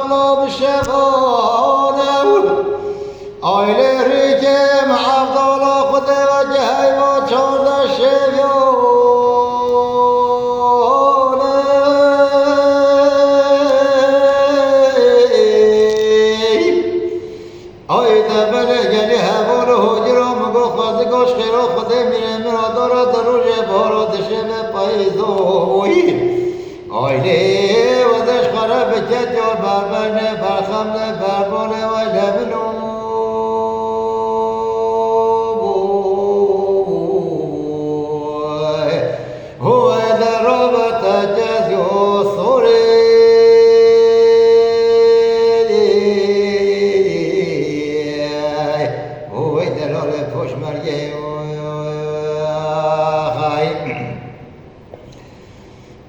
طلب الشفانة آيله كم عبد الله خد وجهي وشرد الشفيون آيده بلغني هبوله جرام گفت گوش خیرو خود میره مرا دارد روژ بارات شب پاییزوی آیله وزش خراب کت یار بربرنه برخمنه بربانه ویله بنو هو در رابط جز یو سوری هو در رابط پوش مرگه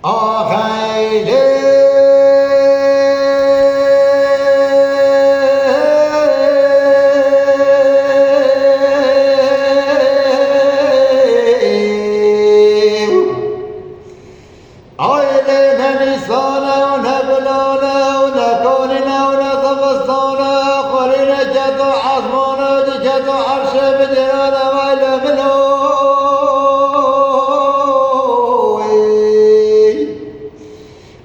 آخیله آیله ننیسانه و نبلانه و نکانینه و نزبستانه خورینه کت و عظمانه جکت و عرشه بدرانه ویله منوی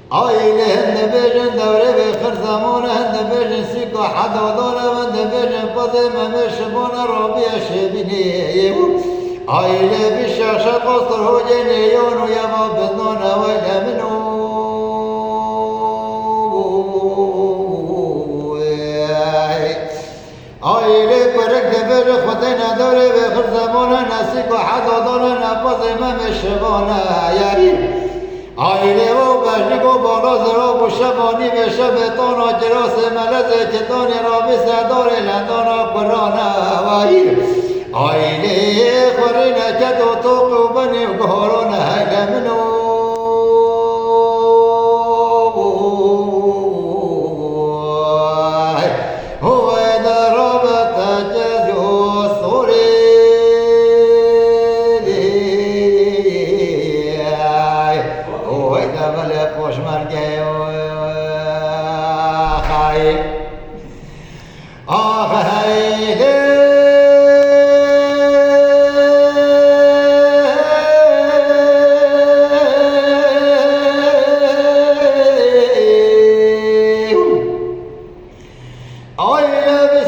آیله هنده بیجن دوره بخر زمانه هنده بیجن سیک و حدادانه و هنده بیجن پده ممشبانه رابیه شبینه آیله بیشاشه قصر هوجه نیان و یما بدنانه ویله منوی آیله برک دبر خود نداره بخر زمانه نسیک و حدادانه نپده ممشبانه آیله و بجنگ و بالا زراب و شبانی به شبتان و جراس ملزه کتان رابی سردار لندان و قرانه آیله خورینه کت و توق و بنی و گهارانه هیله منوی هو در رابط جز و سوری هو در بله پوش مرگه آخیله آیله بی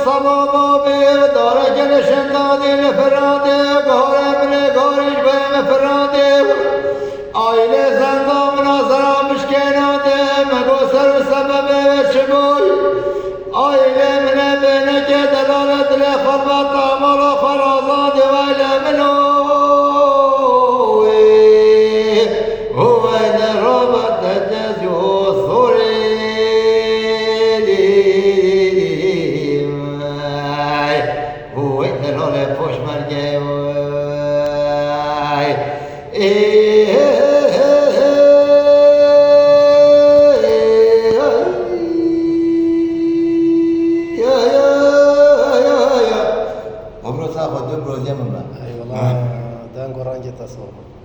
صبابی داره جلشن دادی لفراده گاره بله گاریش به مفراده آیله زنده مناظره مشکناده مگو سر و سبب چبوی آیله منه بینه که دلالت لخربت عمال و فرازاده ویله منوی هو در رابط جز و سوری هو دلال پوش مرگه عمرو صاحب دو روزه من اي والله دانقو رانجي تصور